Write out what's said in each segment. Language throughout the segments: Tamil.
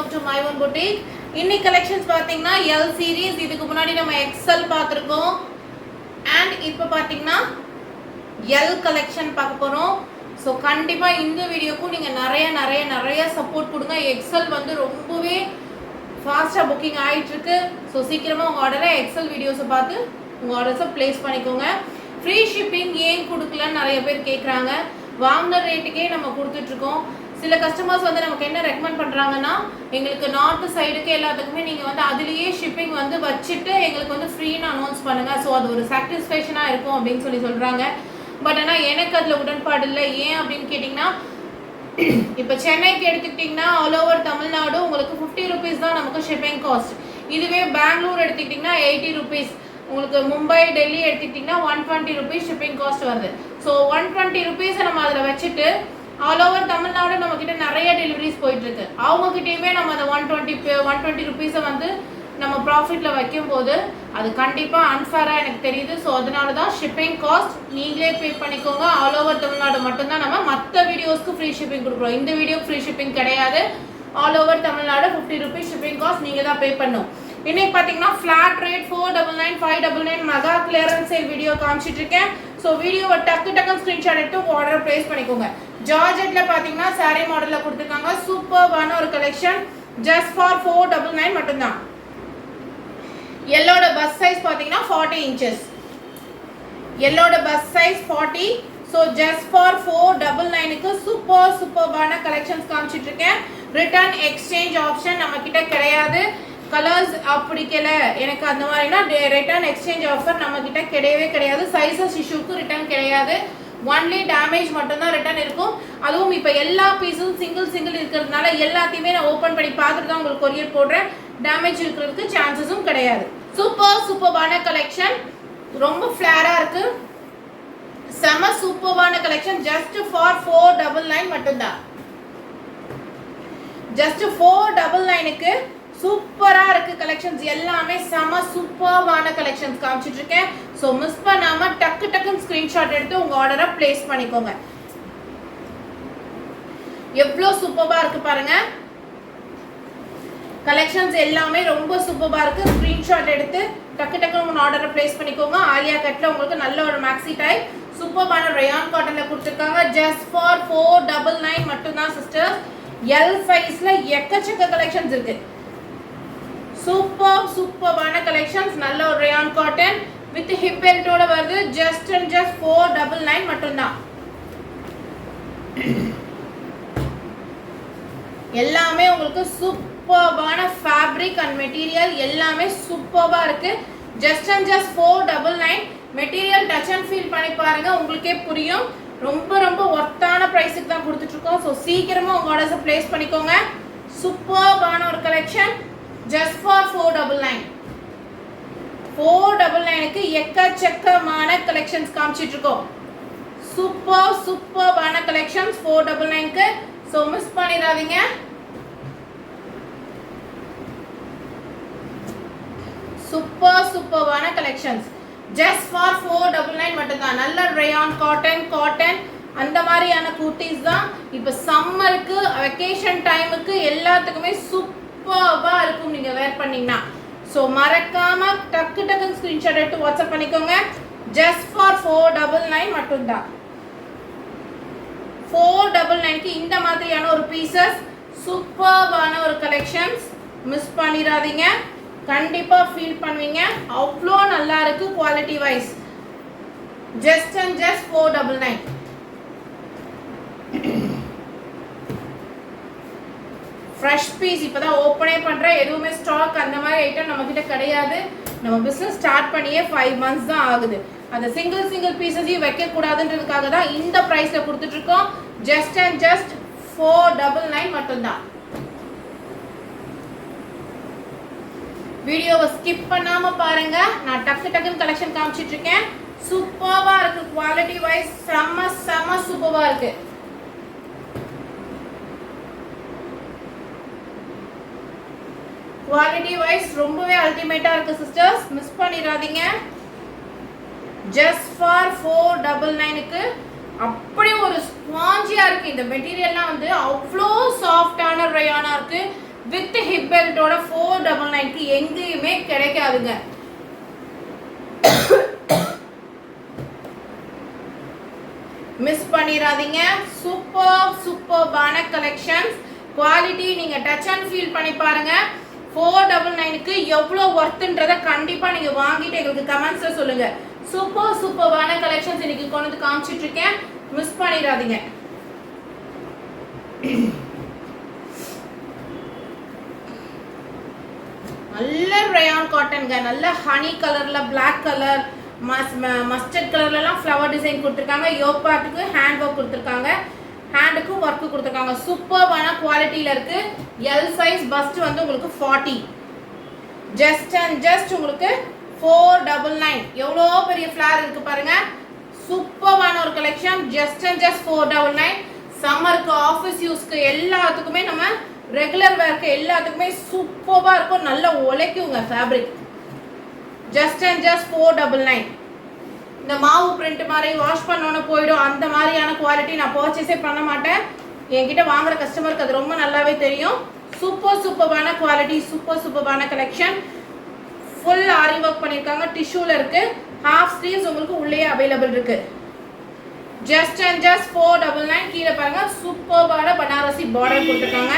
Welcome to my one boutique. இன்னைக்கு கலெக்ஷன்ஸ் பாத்தீங்கன்னா L series. இதுக்கு முன்னாடி நம்ம XL பார்த்திருக்கோம். and இப்போ பாத்தீங்கன்னா L கலெக்ஷன் பார்க்க போறோம். சோ கண்டிப்பா இந்த வீடியோக்கு நீங்க நிறைய சப்போர்ட் கொடுங்க. XL வந்து ரொம்பவே ஃபாஸ்டா புக்கிங் ஆயிட்டு இருக்கு. சோ சீக்கிரமா உங்க ஆர்டரை XL வீடியோஸ் பார்த்து உங்க ஆர்டர்ஸை பிளேஸ் பண்ணிக்கோங்க. ஃப்ரீ ஷிப்பிங் ஏன் கொடுக்கலன்னு நிறைய பேர் கேக்குறாங்க. வாங்குற ரேட்டுக்கே நம்ம கொடுத்துட்டு இருக்கோம். சில கஸ்டமர்ஸ் வந்து நமக்கு என்ன ரெக்கமெண்ட் பண்றாங்கன்னா, எங்களுக்கு நார்த் சைடுக்கு எல்லாத்துக்குமே நீங்க வந்து அதுலயே ஷிப்பிங் வந்து வச்சிட்டு எங்களுக்கு வந்து ஃப்ரீன்னு அனௌன்ஸ் பண்ணுங்க. ஸோ அது ஒரு சாட்டிஸ்ஃபேக்ஷனா இருக்கும் அப்படின்னு சொல்றாங்க. பட் ஆனால் எனக்கு அதுல உடன்பாடு இல்லை. ஏன் அப்படின்னு கேட்டிங்கன்னா, இப்போ சென்னைக்கு எடுத்துக்கிட்டிங்கன்னா ஆல் ஓவர் தமிழ்நாடு உங்களுக்கு 50 rupees தான் நமக்கு ஷிப்பிங் காஸ்ட். இதுவே பெங்களூர் எடுத்துக்கிட்டிங்கன்னா 80 rupees. உங்களுக்கு மும்பை டெல்லி எடுத்துக்கிட்டிங்கன்னா 120 rupees ஷிப்பிங் காஸ்ட் வருது. ஸோ 120 rupees நம்ம அதில் வச்சுட்டு ஆல் ஓவர் தமிழ்நாடு நம்ம கிட்ட நிறைய டெலிவரிஸ் போயிட்டு இருக்கு. அவங்க கிட்டயுமே நம்ம அந்த 120 rupees வந்து நம்ம ப்ராஃபிட்ல வைக்கும் போது அது கண்டிப்பா அன்ஃபேரா எனக்கு தெரியுது. ஸோ அதனால தான் ஷிப்பிங் காஸ்ட் நீங்களே பே பண்ணிக்கோங்க. ஆல் ஓவர் தமிழ்நாடு மட்டும்தான் நம்ம மற்ற வீடியோஸ்க்கு ஃப்ரீ ஷிப்பிங் கொடுக்குறோம். இந்த வீடியோ ஃப்ரீ ஷிப்பிங் கிடையாது. All over Tamil Nadu 50 rupees shipping cost நீங்க தான் பே பண்ணணும். இன்னைக்கு பாத்தீங்கன்னா flat rate 499 599 mega clearance sale video காமிச்சிட்டு இருக்கேன். ஸோ வீடியோவை டக்கு ஸ்கிரீன்ஷாட் எடுத்து ஆர்டர் பிளேஸ் பண்ணிக்கோங்க. ஜார்ஜெட்ல பாத்தீங்கன்னா சாரி மாடல்ல கொடுத்துருக்காங்க. சூப்பர்வான ஒரு கலெக்ஷன். ஜஸ்ட் ஃபார் 499 மட்டும்தான். எல்லோட பஸ் சைஸ் பாத்தீங்கன்னா 40 inches. எல்லோட bust size 40. So just for 499க்கு சூப்பர்வான கலெக்ஷன்ஸ் காமிச்சிட்டு இருக்கேன். ரிட்டர்ன் எக்ஸ்சேஞ்ச் ஆப்ஷன் நம்ம கிட்ட கிடையாது. கலர்ஸ் பிடிக்கல எனக்கு அந்த மாதிரினா ரிட்டர்ன் எக்ஸ்சேஞ்ச் ஆஃபர் நம்ம கிட்ட கிடையவே கிடையாது. சைஸஸ் இஷ்யூக்கு ரிட்டர்ன் கிடையாது. ஒன்லி டேமேஜ் மட்டும்தான் ரிட்டர்ன் இருக்கும். அதுவும் இப்போ எல்லா பீஸும் சிங்கிள் இருக்கிறதுனால எல்லாத்தையுமே நான் ஓப்பன் பண்ணி பார்த்துட்டு தான் உங்களுக்கு கொரியர் போடுறேன். டேமேஜ் இருக்கிறதுக்கு சான்சஸும் கிடையாது. சூப்பர்வான கலெக்ஷன். ரொம்ப ஃபிளாரா இருக்கு. செம சூப்பர்வான கலெக்ஷன். ஜஸ்ட் ஃபார் 499 மட்டும்தான். ஜஸ்ட் 499க்கு சூப்பரா இருக்கு கலெக்ஷன்ஸ். எல்லாமே செம சூப்பர்வான கலெக்ஷன்ஸ் காமிச்சிட்டு இருக்கேன். சோ மிஸ் பண்ணாம டக்குன்னு ஸ்கிரீன்ஷாட் எடுத்து உங்க ஆர்டரை பிளேஸ் பண்ணிக்கோங்க. எவ்வளவு சூப்பரா இருக்கு பாருங்க. கலெக்ஷன்ஸ் எல்லாமே ரொம்ப சூப்பரா இருக்கு. ஸ்கிரீன்ஷாட் எடுத்து டக்கு உங்க ஆர்டரை பிளேஸ் பண்ணிக்கோங்க. ஆலியா கட்ல உங்களுக்கு நல்ல ஒரு மேக்ஸி டைப் சூப்பர்வான ரயான் காட்டன்ல கொடுத்திருக்காங்க. ஜஸ்ட் ஃபார் 499 மட்டும்தான் சிஸ்டர்ஸ். L சைஸ்ல எக்கச்சக்க கலெக்ஷன்ஸ் இருக்கு. சூப்பர்வான கலெக்ஷன்ஸ். நல்ல ஒரு ரயான் காட்டன் வித் ஹிப் பெல்ட்டோட வருது. ஜஸ்ட் 499 மட்டும்தான். எல்லாமே உங்களுக்கு சூப்பர்வான ஃபேப்ரிக் அண்ட் மெட்டீரியல் எல்லாமே சூப்பர்வா இருக்கு. Just 499. Material touch and feel பண்ணி பாருங்க, உங்களுக்கே புரியும். ரொம்ப ஒர்த்தான பிரைஸுக்கு தான் கொடுத்துட்டு இருக்கோம். ஸோ சீக்கிரமா உங்க ஆர்டர்ஸை பிளேஸ் பண்ணிக்கோங்க. சூப்பர்வான ஒரு கலெக்ஷன். Just for 499. 499க்கு எக்கச்சக்கமான கலெக்ஷன்ஸ் காமிச்சிட்டு இருக்கோம். சூப்பர்வான கலெக்ஷன்ஸ் 499க்கு. ஸோ மிஸ் பண்ணிடாதீங்க. சூப்பர்வான கலெக்ஷன்ஸ். ஜஸ்ட் ஃபார் 499 மட்டும்தான். நல்ல ரயான் காட்டன் அந்த மாதிரியான குர்த்திஸ் தான் இப்போ சம்மருக்கு வெக்கேஷன் டைமுக்கு எல்லாத்துக்குமே சூப்பர்வா இருக்கும் நீங்க வேர் பண்ணீங்கன்னா. ஸோ மறக்காம டக்குன்னு ஸ்கிரீன்ஷாட் எடுத்து வாட்ஸ்அப் பண்ணிக்கோங்க. ஜஸ்ட் ஃபார் 499 மட்டும்தான். 499க்கு இந்த மாதிரியான ஒரு பீசஸ் சூப்பர்வான ஒரு கலெக்ஷன்ஸ் மிஸ் பண்ணிடாதீங்க. கண்டிப்பா ஃபீல் பண்ணுவீங்க. அவ்வளோ நல்லா இருக்கு quality wise. Just 499. Fresh piece இப்பதான் ஓப்பனே பண்றேன். எதுவுமே ஸ்டாக் அந்த மாதிரி ஐட்டம் நம்ம கிட்ட கிடையாது. நம்ம பிசினஸ் ஸ்டார்ட் பண்ணியே 5 months தான் ஆகுது. அந்த சிங்கிள் பீசஸையும் வைக்க கூடாதுன்றதுக்காக தான் இந்த பிரைஸ்ல கொடுத்துட்டு இருக்கோம். ஜஸ்ட் 499 மட்டும்தான். வீடியோவை ஸ்கிப் பண்ணாம பாருங்க. நான் டக்குன்னு கலெக்ஷன் காமிச்சிட்டு இருக்கேன். சூப்பர்வா இருக்கு. குவாலிட்டி வைஸ் செம சூப்பர்வா இருக்கு. குவாலிட்டி வைஸ் ரொம்பவே அல்டிமேட்டா இருக்கு சிஸ்டர்ஸ். மிஸ் பண்ணிடாதீங்க. ஜஸ்ட் ஃபார் 499க்கு அப்படி ஒரு ஸ்பாஞ்சியா இருக்கு. இந்த மெட்டீரியல்லாம் வந்து அவ்வளோ சாஃப்டான ரயானா இருக்கு. வித் ஹிப் பெல்ட்டோட 499க்கு எங்கேயுமே கிடைக்காதுங்க. மிஸ் பண்ணிராதீங்க. சூப்பர்பான கலெக்ஷன்ஸ். குவாலிட்டி நீங்க டச் அண்ட் ஃபீல் பண்ணி பாருங்க. 499க்கு எவ்வளவு வர்த்ன்றத கண்டிப்பா நீங்க வாங்கிட்டு எங்களுக்கு கமெண்ட்ஸ்ல சொல்லுங்க. சூப்பர்பான கலெக்ஷன்ஸ் இன்னைக்கு கொண்டு வந்து காமிச்சிட்டு இருக்கேன். மிஸ் பண்ணிராதீங்க. நல்ல ரயான் காட்டன்ங்க. நல்ல ஹனி கலர்ல பிளாக் கலர் மஸ்டர்ட் கலர்ல எல்லாம் ஃப்ளவர் டிசைன் கொடுத்துருக்காங்க. யோக் பார்ட்டுக்கு ஹேண்ட் ஒர்க் கொடுத்துருக்காங்க. ஹேண்டுக்கும் ஒர்க்கு கொடுத்துருக்காங்க. சூப்பர்பான குவாலிட்டியில இருக்கு. எல் சைஸ் பஸ்ட் வந்து உங்களுக்கு 40. ஜஸ்ட் அண்ட் ஜஸ்ட் உங்களுக்கு 499. எவ்வளோ பெரிய ஃப்ளார் இருக்கு பாருங்க. சூப்பர்பான ஒரு கலெக்ஷன். Just and just 499. சம்மருக்கு ஆஃபீஸ் யூஸ்க்கு எல்லாத்துக்குமே நம்ம ரெகுலர் வேர்க்கு எல்லாத்துக்குமே சூப்பர்பா இருக்கும். நல்லா உழைக்குங்க ஃபேப்ரிக். Just and just 499. இந்த மாவு பிரிண்ட் மாதிரி வாஷ் பண்ணோன்னு போயிடும். அந்த மாதிரியான குவாலிட்டி நான் பர்ச்சேஸே பண்ண மாட்டேன். என்கிட்ட வாங்குற கஸ்டமருக்கு அது ரொம்ப நல்லாவே தெரியும். சூப்பர்பான குவாலிட்டி. சூப்பர்பான கலெக்ஷன். ஃபுல் ஆரி ஒர்க் பண்ணியிருக்காங்க. டிஷ்யூல இருக்கு. ஹாஃப் ஸ்லீவ்ஸ் உங்களுக்கு உள்ளே அவைலபிள் இருக்கு. Just and just 499. கீழே பாருங்க சூப்பர்பான பனாரசி பார்டர் கொடுத்துருக்காங்க.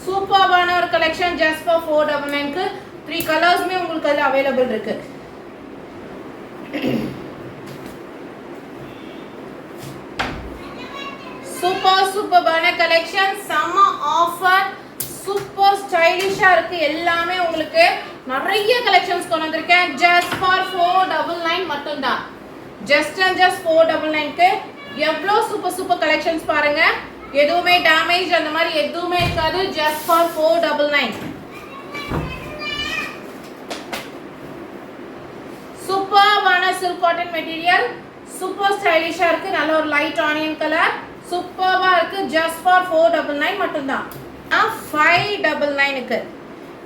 சூப்பர்பான ஒரு கலெக்ஷன். ஜஸ்ட் ஃபார் 499க்கு 3 கலர்ஸ்மே உங்களுக்கு அதில் அவைலபிள் இருக்கு. சூப்பர்பான கலெக்ஷன். செம்ம ஆஃபர். சூப்பர் ஸ்டைலிஷா இருக்கு. எல்லாமே உங்களுக்கு நிறைய கலெக்ஷன்ஸ் கொண்டு வந்திருக்கேன். ஜஸ்ட் ஃபார் 499 மட்டும் தான். ஜஸ்ட் அண்ட் ஜஸ்ட் 499க்கு எவ்வளோ சூப்பர் கலெக்ஷன்ஸ் பாருங்க. எதுவுமே டேமேஜ் அந்த மாதிரி எதுவுமே இருக்காது. Just for 499. சூப்பர்பான சில்க் காட்டன் மெட்டீரியல். சூப்பர் ஸ்டைலிஷா இருக்கு. நல்ல ஒரு லைட் ஆனியன் கலர். சூப்பர்பா இருக்கு. ஜஸ்ட் ஃபார் 499 மட்டும் தான். 599க்கு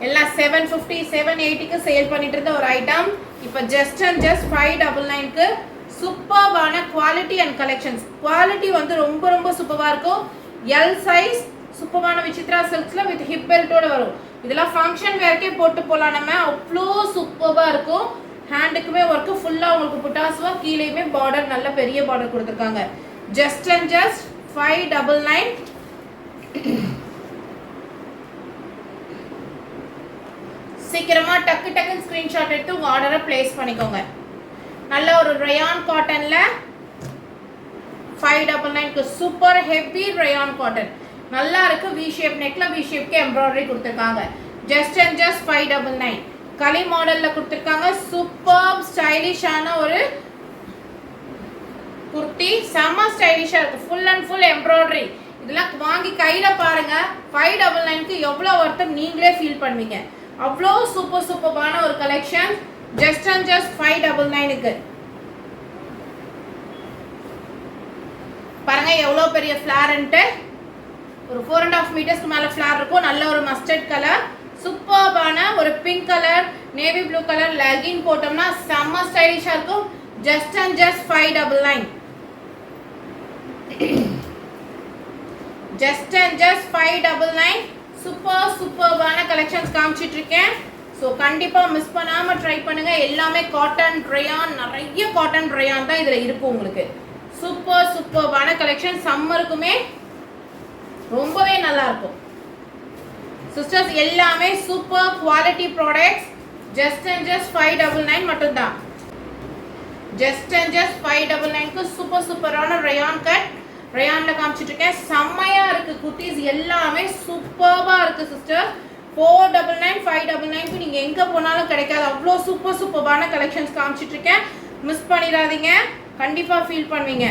எல்லாம் 750 780க்கு சேல் பண்ணிட்டு இருந்த ஒரு ஐட்டம் இப்போ ஜஸ்ட் அண்ட் ஜஸ்ட் 599க்கு சூப்பர்பான குவாலிட்டி அண்ட் கலெக்ஷன்ஸ். குவாலிட்டி வந்து ரொம்ப சூப்பரா இருக்கும். எல் சைஸ் சூப்பர்பான விசித்ரா சில்க்ஸ்ல வித் ஹிப் பெல்ட்டோட வரும். இதெல்லாம் ஃபங்க்ஷன் வேர்க்கே போட்டு போலாம். நம்ம அவ்வளோ சூப்பர்பா இருக்கும். ஹேண்டுக்குமே ஒர்க்கு ஃபுல்லா உங்களுக்கு புட்டாஸ்வா. கீழேயுமே பார்டர் நல்ல பெரிய பார்டர் கொடுத்துருக்காங்க. Just and just 599. சீக்கிரமா டக்குன்னு ஸ்கிரீன்ஷாட் எடுத்து உங்க ஆர்டரை பிளேஸ் பண்ணிக்கோங்க. நல்ல ஒரு ரயான் காட்டன்ல 599க்கு சூப்பர் ஹெவி ரயான் காட்டன். நல்லா இருக்கு. வி ஷேப் நெக்ல வி ஷேப்க்கு எம்ப்ராய்டரி கொடுத்துருக்காங்க. Just and just 599. களி மாடல்ல கொடுத்துருக்காங்க. சூப்பர் ஸ்டைலிஷான ஒரு குர்த்தி. செம்ம ஸ்டைலிஷா இருக்கு. Full and full embroidery. இதெல்லாம் வாங்கி கையில பாருங்க. 599க்கு எவ்வளவு ஒர்த்தம் நீங்களே ஃபீல் பண்ணுவீங்க. அவ்வளோ சூப்பர்பான ஒரு கலெக்ஷன். ஜஸ்ட் அண்ட் ஜஸ்ட் 599க்கு பாருங்க எவ்வளோ பெரிய ஃபிளார்ன்ட்டு. ஒரு 4.5 மீட்டர்ஸ்க்கு மேல ஃபிளார் இருக்கும். நல்ல ஒரு மஸ்டர்ட் கலர். சூப்பர்பான ஒரு pink colour navy blue colour legging போட்டோம்னா செம்ம ஸ்டைலிஷா இருக்கும். Just and just 599. Just and just 599. சூப்பர்பான கலெக்ஷன்ஸ் காமிச்சிட்டு இருக்கேன். ஸோ கண்டிப்பாக மிஸ் பண்ணாமல் ட்ரை பண்ணுங்க. எல்லாமே காட்டன் ரயான். நிறைய காட்டன் ரயான் தான் இதில் இருக்கும் உங்களுக்கு. சூப்பர்பான கலெக்ஷன். சம்மருக்குமே ரொம்பவே நல்லா இருக்கும். சிஸ்டர்ஸ் எல்லாமே super quality products. Just and just 599 மட்டும் தான். ஜஸ்ட் அண்ட் ஜஸ்ட் 599க்கு சூப்பரான ரயான் கட். ரயான்ல காமிச்சிட்டு இருக்கேன். செம்மையா இருக்கு. குர்த்திஸ் எல்லாமே சூப்பர்பா இருக்கு சிஸ்டர். 499 599க்கு நீங்க எங்க போனாலும் கிடைக்காது. அவ்வளோ சூப்பர்பான கலெக்ஷன்ஸ் காமிச்சிட்டு இருக்கேன். மிஸ் பண்ணிடாதீங்க. கண்டிப்பா ஃபீல் பண்ணுவீங்க.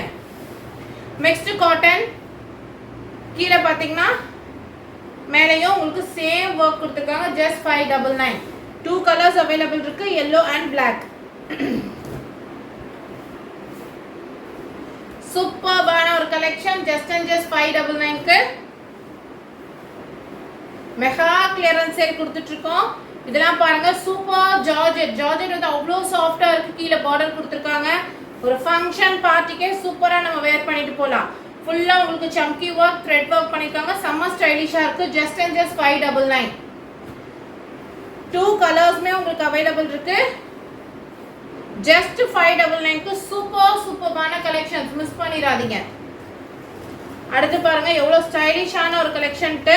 Next cotton. கீழே பாத்தீங்கன்னா மேலேயும் உங்களுக்கு சேம் ஒர்க் கொடுத்துருக்காங்க. ஜஸ்ட் 599. 2 கலர்ஸ் அவைலபிள் இருக்கு. yellow and black. சூப்பர்பான ஒரு கலெக்ஷன். ஜஸ்ட் அண்ட் ஜஸ்ட் 599க்கு மெகா கிளியரன்ஸ் சேல் கொடுத்துட்டு இருக்கோம். இதெல்லாம் பாருங்க சூப்பர் ஜார்ஜெட். ஜார்ஜெட் வந்து அவ்வளோ சாஃப்டா இருக்கு. கீழே பார்டர் கொடுத்துருக்காங்க. ஒரு ஃபங்க்ஷன் பார்ட்டிக்கே சூப்பரா நம்ம வேர் பண்ணிட்டு போகலாம். ஃபுல்லா உங்களுக்கு சம்கி ஒர்க் த்ரெட் ஒர்க் பண்ணிருக்காங்க. செம்ம ஸ்டைலிஷா இருக்கு. Just and just 599. 2 கலர்ஸ்மே உங்களுக்கு அவைலபிள் இருக்கு. ஜஸ்ட் 599க்கு சூப்பர்பான கலெக்ஷன்ஸ், மிஸ் பண்ணிடாதீங்க. அடுத்து பாருங்க எவ்வளவு ஸ்டைலிஷான ஒரு கலெக்ஷன்ட்டு.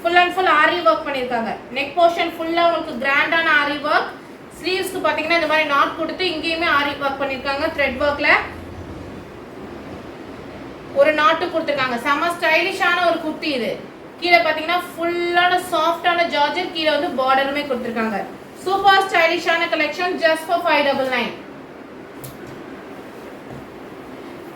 Full and full aari work பண்ணியிருக்காங்க. நெக் போர்ஷன் ஃபுல்லாக உங்களுக்கு கிராண்டான ஆரி ஒர்க். ஸ்லீவ்ஸ்க்கு பார்த்தீங்கன்னா இந்த மாதிரி நாட் கொடுத்து இங்கேயுமே ஆரி ஒர்க் பண்ணியிருக்காங்க. த்ரெட் ஒர்க்கில் ஒரு நாட்டு கொடுத்துருக்காங்க. செம ஸ்டைலிஷான ஒரு குர்த்தி இது. கீழே பார்த்தீங்கன்னா ஃபுல்லான சாஃப்டான ஜார்ஜெட், கீழே வந்து பார்டருமே கொடுத்துருக்காங்க. சூப்பர் ஸ்டைலிஷான கலெக்ஷன் ஜஸ்ட் ஃபார் 599.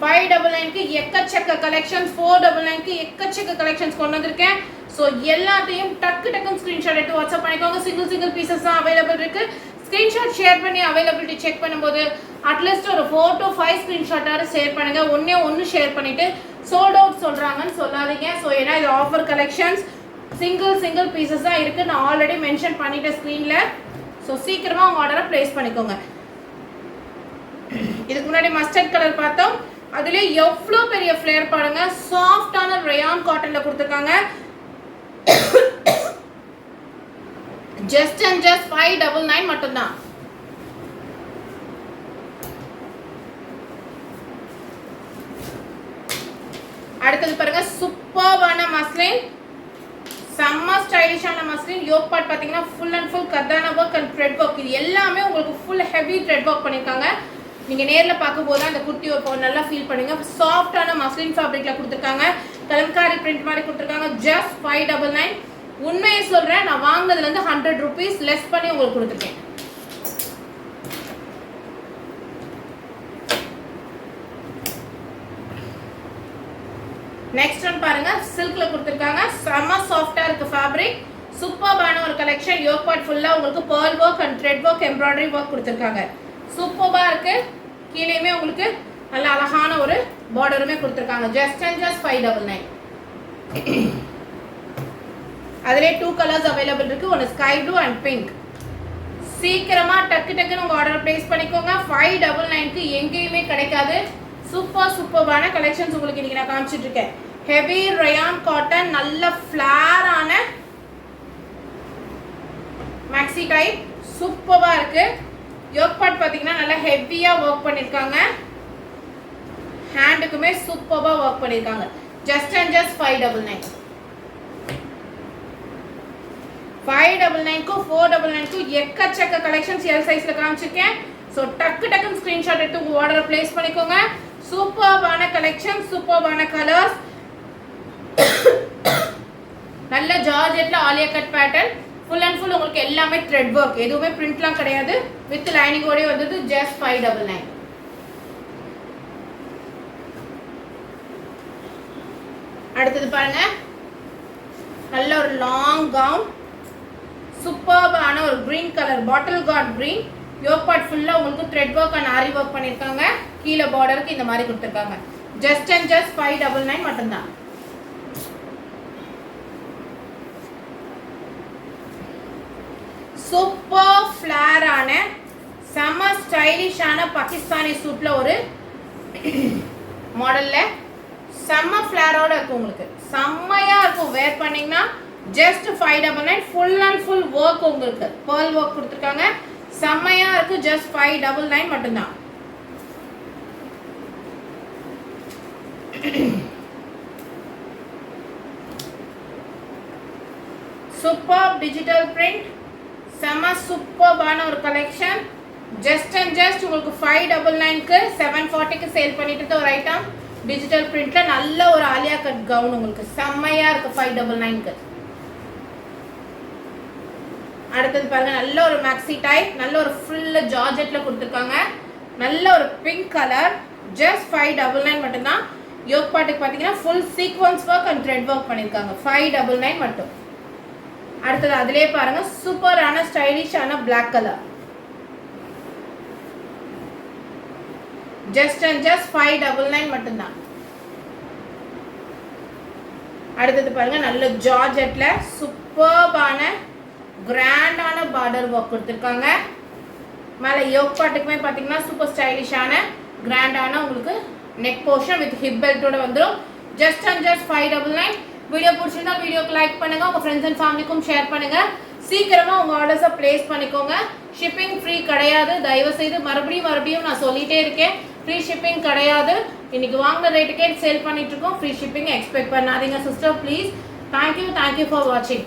599க்கு எக்கச்சக்க கலெக்ஷன்ஸ், 499க்கு எக்கச்சக்க கலெக்ஷன்ஸ் கொண்டு வந்திருக்கேன். ஸோ எல்லாத்தையும் டக்குன்னு ஸ்க்ரீன்ஷாட் எடுத்து வாட்ஸ்அப் பண்ணிக்கோங்க. சிங்கிள் பீசஸ் தான் அவைலபிள் இருக்கு. ஸ்க்ரீன்ஷாட் ஷேர் பண்ணி அவைலபிலிட்டி செக் பண்ணும்போது அட்லீஸ்ட் ஒரு 4 to 5 ஸ்க்ரீன்ஷாட்டாவது ஷேர் பண்ணுங்க. ஒன்று ஷேர் பண்ணிட்டு சோல்ட் அவுட் சொல்றாங்கன்னு சொல்லாதீங்க. ஸோ ஏன்னா இது ஆஃபர் கலெக்ஷன்ஸ், சிங்கிள் பீசஸ் தான் இருக்கு. நான் ஆல்ரெடி மென்ஷன் பண்ணிட்டேன் ஸ்க்ரீன்ல. ஸோ சீக்கிரமா உங்க ஆர்டரை பிளேஸ் பண்ணிக்கோங்க. இதுக்கு முன்னாடி மஸ்டர்ட் கலர் பார்த்தோம். அதுலேயே எவ்வளோ பெரிய ஃப்ளேர் பாருங்க. சாஃப்டான ரயான் காட்டன்ல கொடுத்துருக்காங்க. ஜஸ்ட் 599 மட்டும்தான். அடுத்தது பாருங்க சூப்பர்பான மஸ்லின், செம்ம ஸ்டைலிஷான மஸ்லின். யோக் பார்ட் பார்த்தீங்கன்னா ஃபுல் அண்ட் ஃபுல் கர்தானா ஒர்க் அண்ட் த்ரெட் ஒர்க். இது எல்லாமே உங்களுக்கு ஃபுல் ஹெவி த்ரெட் ஒர்க் பண்ணியிருக்காங்க. நீங்கள் நேரில் பார்க்கும்போது அந்த குர்த்தி நல்லா ஃபீல் பண்ணுங்க. சாஃப்டான மஸ்லின் ஃபேப்ரிக்ல கொடுத்துருக்காங்க. கலம்காரி பிரிண்ட் மாதிரி கொடுத்துருக்காங்க. ஜஸ்ட் 599. உண்மையை சொல்றேன், நான் வாங்கினதுலேருந்து 100 rupees லெஸ் பண்ணி உங்களுக்கு கொடுத்துருக்கேன். நெக்ஸ்ட் ஒன் பாருங்க, சில்க்ல கொடுத்துருக்காங்க. செம்ம சாஃப்டா இருக்கு ஃபேப்ரிக். சூப்பர்பான ஒரு கலெக்ஷன். யோக் பார்ட் ஃபுல்லா உங்களுக்கு pearl work and thread work, embroidery work கொடுத்துருக்காங்க. சூப்பர்பா இருக்கு. கீழேயுமே உங்களுக்கு நல்ல அழகான ஒரு பார்டருமே கொடுத்துருக்காங்க. ஜஸ்ட் 599. அதிலே 2 கலர்ஸ் அவைலபிள் இருக்கு. ஒன்று ஸ்கை ப்ளூ அண்ட் பிங்க். சீக்கிரமா டக்குன்னு உங்க ஆர்டர் பிளேஸ் பண்ணிக்கோங்க. 599க்கு எங்கேயுமே கிடைக்காது. சூப்பர்பான கலெக்ஷன்ஸ் உங்களுக்கு இன்னைக்கு நான் காமிச்சிட்டு இருக்கேன். ஹெவி ரயான் காட்டன், நல்ல ஃபிளாரான மேக்ஸி டைப். சூப்பர்பா இருக்கு. யோக் பார்ட் பார்த்தீங்கன்னா நல்லா ஹெவியா ஒர்க் பண்ணிருக்காங்க. ஹேண்டுக்குமே சூப்பர்பா ஒர்க் பண்ணிருக்காங்க. ஜஸ்ட் 599. 599க்கு 499க்கு எக்கச்சக்க கலெக்ஷன்ஸ் எல் சைஸ்ல காமிச்சிருக்கேன். ஸோ டக்குன்னு ஸ்கிரீன்ஷாட் எடுத்து உங்க ஆர்டரை பிளேஸ் பண்ணிக்கோங்க. சூப்பர்பான கலெக்ஷன், சூப்பர்பான கலர்ஸ். நல்ல ஜார்ஜெட்ல Alia cut pattern. Full and full உங்களுக்கு எல்லாமே த்ரெட் ஒர்க், எதுவுமே பிரிண்ட்லாம் கிடையாது. வித் லைனிங்கோட வந்தது. ஜஸ்ட் 599. அடுத்தது பாருங்க, நல்ல ஒரு லாங் கவுன். சூப்பர்பான ஒரு கிரீன் கலர், பாட்டில் கார்ட் கிரீன். யோக் பார்ட் ஃபுல்லா உங்களுக்கு thread work and aari work பண்ணிருக்காங்க. கீழே பார்டருக்கு இந்த மாதிரி கொடுத்துருக்காங்க. ஜஸ்ட் 599 மட்டும்தான். சூப்பர் ஃபிளாரான செம ஸ்டைலிஷான பாகிஸ்தானி சூட்ல ஒரு மாடல்ல செம்ம ஃபிளாரோட இருக்கும். உங்களுக்கு செம்மையா இருக்கும். வேர் பண்ணீங்கன்னா just 599. Full and full work உங்களுக்கு pearl ஒர்க் கொடுத்துருக்காங்க. செம்மையா இருக்கு. ஜஸ்ட் 599 மட்டும்தான். சூப்பர் டிஜிட்டல் பிரிண்ட், செம சூப்பர்பான ஒரு கலெக்ஷன். ஜஸ்ட் உங்களுக்கு 599க்கு 740க்கு சேல் பண்ணிட்டு இருக்க ஒரு ஐட்டம். டிஜிட்டல் பிரிண்ட்ல நல்ல ஒரு ஆலியா கட் கவுன் உங்களுக்கு செம்மையா இருக்கு 599க்கு. அடுத்தது பாருங்க, நல்ல ஒரு மேக்ஸி டைப், நல்ல ஒரு ஃபுல் ஜார்ஜெட்ல கொடுத்துருக்காங்க. நல்ல ஒரு பிங்க் கலர். ஜஸ்ட் 599 மட்டும்தான். யோக் பார்ட்டுக்கு பார்த்தீங்கன்னா full sequence work and thread work பண்ணியிருக்காங்க. 599 மட்டும். அடுத்தது அதிலே பாருங்க, சூப்பரான ஸ்டைலிஷான பிளாக் கலர். ஜஸ்ட் 599 மட்டும்தான். அடுத்தது பாருங்க, நல்ல ஜார்ஜெட்ல சூப்பர்பான கிராண்டான பார்டர் ஒர்க் கொடுத்துருக்காங்க. மேலே யோக் பார்ட்டுக்குமே பார்த்தீங்கன்னா சூப்பர் ஸ்டைலிஷான கிராண்டான உங்களுக்கு நெக் போர்ஷன் வித் ஹிப் பெல்ட்டோட வந்துடும். ஜஸ்ட் 599. வீடியோ பிடிச்சிருந்தா வீடியோக்கு லைக் பண்ணுங்க, உங்க ஃப்ரெண்ட்ஸ் அண்ட் ஃபேமிலிக்கும் ஷேர் பண்ணுங்க. சீக்கிரமாக உங்கள் ஆர்டர்ஸை ப்ளேஸ் பண்ணிக்கோங்க. ஷிப்பிங் ஃப்ரீ கிடையாது. தயவு செய்து மறுபடியும் நான் சொல்லிகிட்டே இருக்கேன், ஃப்ரீ ஷிப்பிங் கிடையாது. இன்னைக்கு வாங்கின ரேட்டுக்கே சேல் பண்ணிட்டு இருக்கோம். ஃப்ரீ ஷிப்பிங் எக்ஸ்பெக்ட் பண்ணாதீங்க சிஸ்டர் ப்ளீஸ். தேங்க்யூ ஃபார் வாட்சிங்.